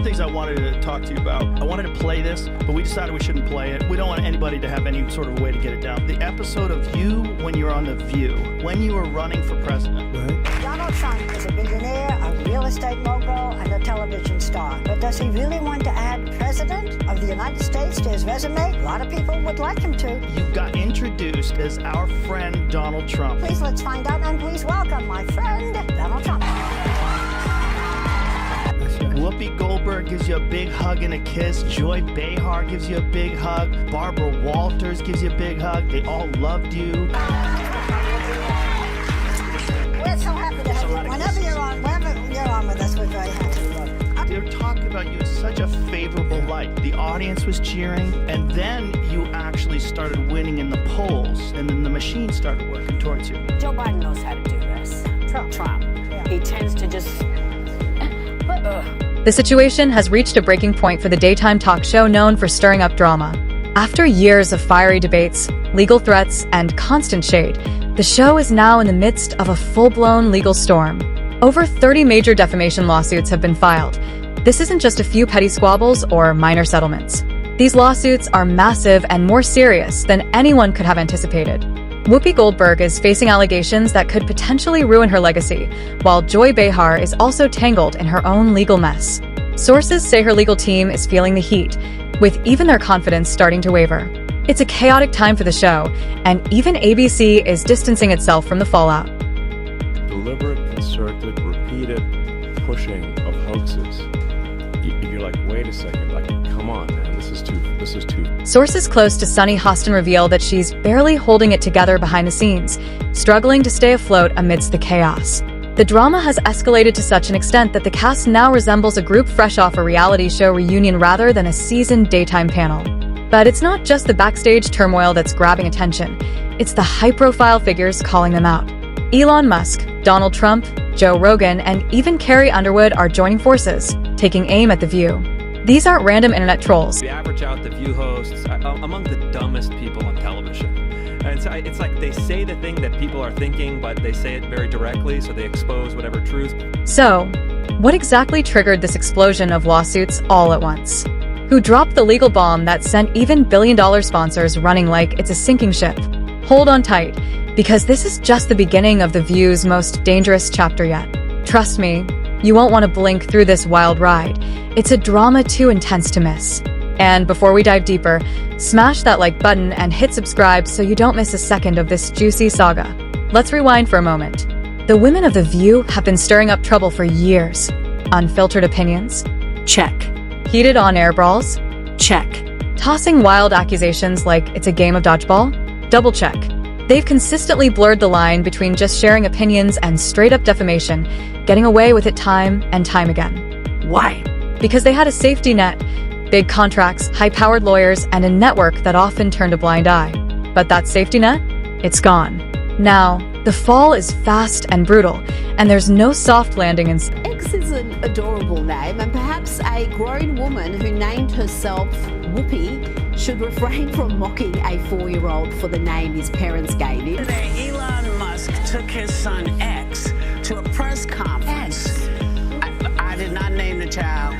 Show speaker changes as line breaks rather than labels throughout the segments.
Things I wanted to talk to you about. I wanted to play this, but we decided we shouldn't play it. We don't want anybody to have any sort of way to get it down. The episode of you when you're on The View, when you were running for president.
Right. Donald Trump is a billionaire, a real estate mogul, and a television star. But does he really want to add President of the United States to his resume? A lot of people would like him to.
You got introduced as our friend Donald Trump.
Please, let's find out, and please welcome my friend, Donald Trump.
Whoopi Goldberg gives you a big hug and a kiss. Joy Behar gives you a big hug. Barbara Walters gives you a big hug. They all loved you.
We're so happy to have you. Whenever you're on with us, we're very happy.
They were talking about you in such a favorable light. The audience was cheering, and then you actually started winning in the polls, and then the machine started working towards you.
Joe Biden knows how to do this. Trump.
Yeah.
He tends to just...
The situation has reached a breaking point for the daytime talk show known for stirring up drama. After years of fiery debates, legal threats, and constant shade, the show is now in the midst of a full-blown legal storm. Over 30 major defamation lawsuits have been filed. This isn't just a few petty squabbles or minor settlements. These lawsuits are massive and more serious than anyone could have anticipated. Whoopi Goldberg is facing allegations that could potentially ruin her legacy, while Joy Behar is also tangled in her own legal mess. Sources say her legal team is feeling the heat, with even their confidence starting to waver. It's a chaotic time for the show, and even ABC is distancing itself from the fallout.
Deliberate, concerted, repeated pushing of hoaxes. You're like, wait a second, like, come on, man, this is too.
Sources close to Sunny Hostin reveal that she's barely holding it together behind the scenes, struggling to stay afloat amidst the chaos. The drama has escalated to such an extent that the cast now resembles a group fresh off a reality show reunion rather than a seasoned daytime panel. But it's not just the backstage turmoil that's grabbing attention, it's the high-profile figures calling them out. Elon Musk, Donald Trump, Joe Rogan, and even Carrie Underwood are joining forces, taking aim at The View. These aren't random internet trolls.
We average out The View hosts among the dumbest people on television. And so it's like they say the thing that people are thinking, but they say it very directly, so they expose whatever truth.
So, what exactly triggered this explosion of lawsuits all at once? Who dropped the legal bomb that sent even billion-dollar sponsors running like it's a sinking ship? Hold on tight, because this is just the beginning of The View's most dangerous chapter yet. Trust me, you won't want to blink through this wild ride. It's a drama too intense to miss. And before we dive deeper, smash that like button and hit subscribe so you don't miss a second of this juicy saga. Let's rewind for a moment. The women of The View have been stirring up trouble for years. Unfiltered opinions? Check. Heated on-air brawls? Check. Tossing wild accusations like it's a game of dodgeball? Double check. They've consistently blurred the line between just sharing opinions and straight-up defamation, getting away with it time and time again. Why? Because they had a safety net, big contracts, high-powered lawyers, and a network that often turned a blind eye. But that safety net? It's gone. Now, the fall is fast and brutal, and there's no soft landing in...
X is an adorable name, and perhaps a grown woman who named herself Whoopi should refrain from mocking a 4-year-old for the name his parents gave him.
Today, Elon Musk took his son X to a press conference. I did not name the child.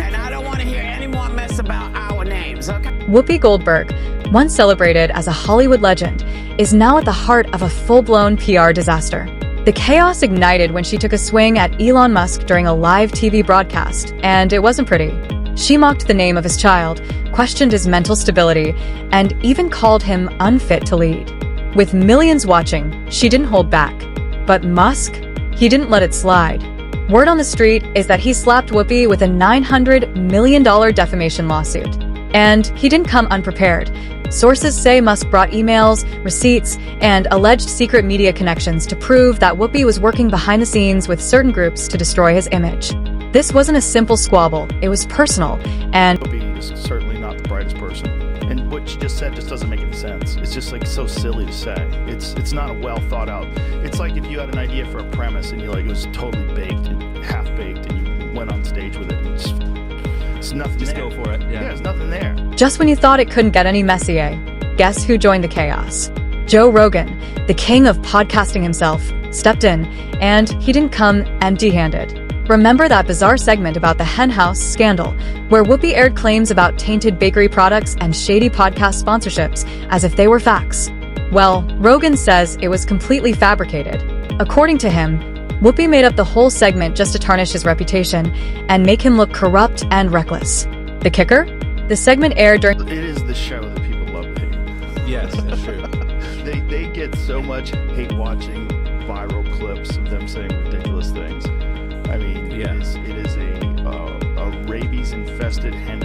And I don't want to hear any more mess about our names, okay?
Whoopi Goldberg, once celebrated as a Hollywood legend, is now at the heart of a full-blown PR disaster. The chaos ignited when she took a swing at Elon Musk during a live TV broadcast, and it wasn't pretty. She mocked the name of his child, questioned his mental stability, and even called him unfit to lead. With millions watching, she didn't hold back. But Musk? He didn't let it slide. Word on the street is that he slapped Whoopi with a $900 million defamation lawsuit. And he didn't come unprepared. Sources say Musk brought emails, receipts, and alleged secret media connections to prove that Whoopi was working behind the scenes with certain groups to destroy his image. This wasn't a simple squabble, it was personal, and
Whoopi is certainly not the brightest person. And what she just said just doesn't make any sense. It's just like so silly to say. It's not a well thought out. It's like if you had an idea for a premise and it was totally baked and half baked and you went on stage with it. And it's nothing.
Just
there.
go for it. Yeah,
there's nothing there.
just when you thought it couldn't get any messier, guess who joined the chaos? Joe Rogan, the king of podcasting himself, stepped in, and he didn't come empty-handed. Remember that bizarre segment about the hen house scandal, where Whoopi aired claims about tainted bakery products and shady podcast sponsorships as if they were facts? Well, Rogan says it was completely fabricated. According to him, Whoopi made up the whole segment just to tarnish his reputation and make him look corrupt and reckless. The kicker? The segment aired during—
It is the show that people love to hate.
Yes, that's true.
They get so much hate watching viral clips of them saying ridiculous things. I mean,
Yeah.
it is a rabies-infested hen.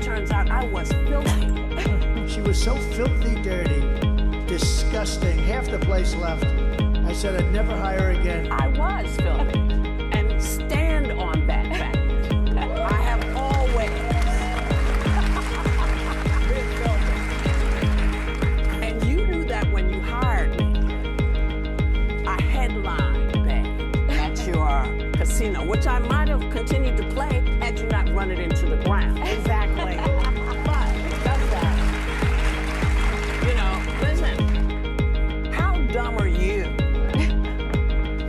Turns out I was filthy.
She was so filthy dirty, disgusting, half the place left. I said I'd never hire her again.
I was filthy. And stand on that fact. I have always been filthy. And you knew that when you hired me. I headlined that at your casino, which I might have continued to play had you not run it into the ground. Exactly. But because of that, listen, how dumb are you?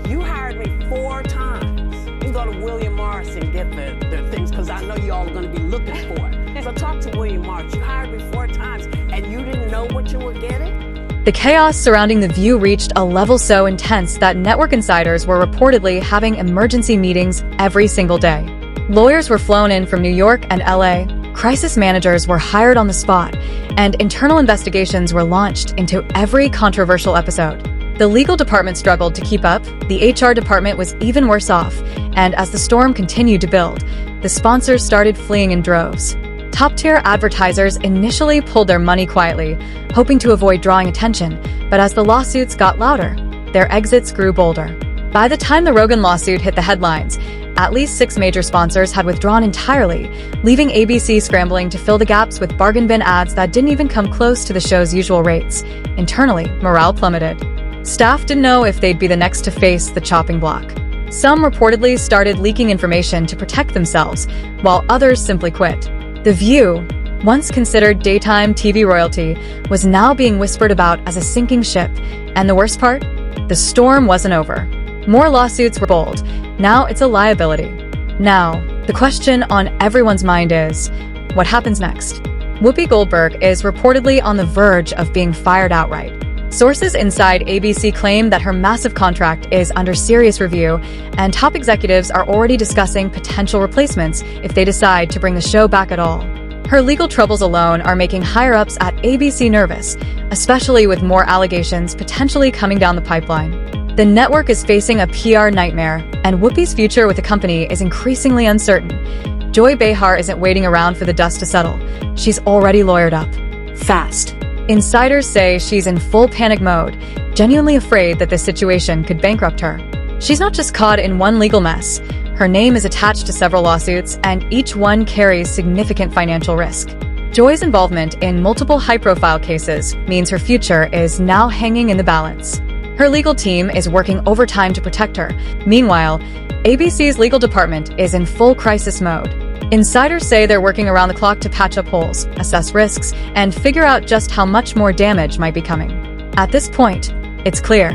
You hired me 4 times. You can go to William Morris and get the things, because I know you all are going to be looking for it. So talk to William Morris. You hired me 4 times, and you didn't know what you were getting?
The chaos surrounding The View reached a level so intense that network insiders were reportedly having emergency meetings every single day. Lawyers were flown in from New York and LA, crisis managers were hired on the spot, and internal investigations were launched into every controversial episode. The legal department struggled to keep up, the HR department was even worse off, and as the storm continued to build, the sponsors started fleeing in droves. Top-tier advertisers initially pulled their money quietly, hoping to avoid drawing attention, but as the lawsuits got louder, their exits grew bolder. By the time the Rogan lawsuit hit the headlines, at least 6 major sponsors had withdrawn entirely, leaving ABC scrambling to fill the gaps with bargain bin ads that didn't even come close to the show's usual rates. Internally, morale plummeted. Staff didn't know if they'd be the next to face the chopping block. Some reportedly started leaking information to protect themselves, while others simply quit. The View, once considered daytime TV royalty, was now being whispered about as a sinking ship, and the worst part? The storm wasn't over. More lawsuits were bold. Now it's a liability. Now, the question on everyone's mind is, what happens next? Whoopi Goldberg is reportedly on the verge of being fired outright. Sources inside ABC claim that her massive contract is under serious review, and top executives are already discussing potential replacements if they decide to bring the show back at all. Her legal troubles alone are making higher-ups at ABC nervous, especially with more allegations potentially coming down the pipeline. The network is facing a PR nightmare, and Whoopi's future with the company is increasingly uncertain. Joy Behar isn't waiting around for the dust to settle. She's already lawyered up. Fast. Insiders say she's in full panic mode, genuinely afraid that this situation could bankrupt her. She's not just caught in one legal mess. Her name is attached to several lawsuits, and each one carries significant financial risk. Joy's involvement in multiple high-profile cases means her future is now hanging in the balance. Her legal team is working overtime to protect her. Meanwhile, ABC's legal department is in full crisis mode. Insiders say they're working around the clock to patch up holes, assess risks, and figure out just how much more damage might be coming. At this point, it's clear.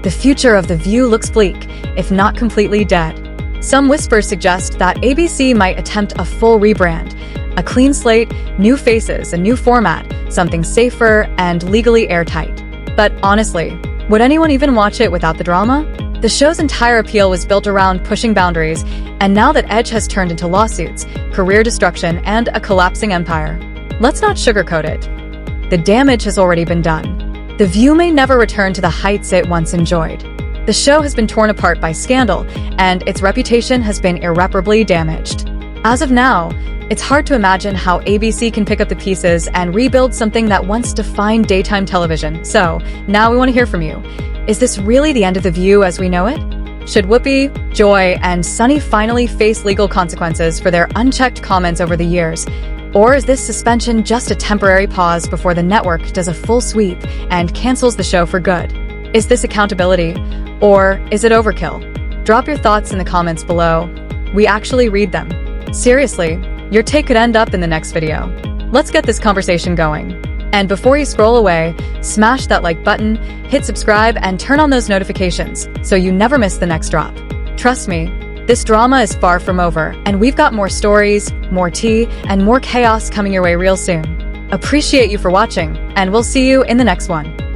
The future of The View looks bleak, if not completely dead. Some whispers suggest that ABC might attempt a full rebrand, a clean slate, new faces, a new format, something safer and legally airtight. But honestly, would anyone even watch it without the drama? The show's entire appeal was built around pushing boundaries, and now that Edge has turned into lawsuits, career destruction, and a collapsing empire, let's not sugarcoat it. The damage has already been done. The View may never return to the heights it once enjoyed. The show has been torn apart by scandal, and its reputation has been irreparably damaged. As of now, it's hard to imagine how ABC can pick up the pieces and rebuild something that once defined daytime television. So, now we want to hear from you. Is this really the end of The View as we know it? Should Whoopi, Joy, and Sunny finally face legal consequences for their unchecked comments over the years? Or is this suspension just a temporary pause before the network does a full sweep and cancels the show for good? Is this accountability? Or is it overkill? Drop your thoughts in the comments below. We actually read them. Seriously, your take could end up in the next video. Let's get this conversation going. And before you scroll away, smash that like button, hit subscribe, and turn on those notifications so you never miss the next drop. Trust me, this drama is far from over, and we've got more stories, more tea, and more chaos coming your way real soon. Appreciate you for watching, and we'll see you in the next one.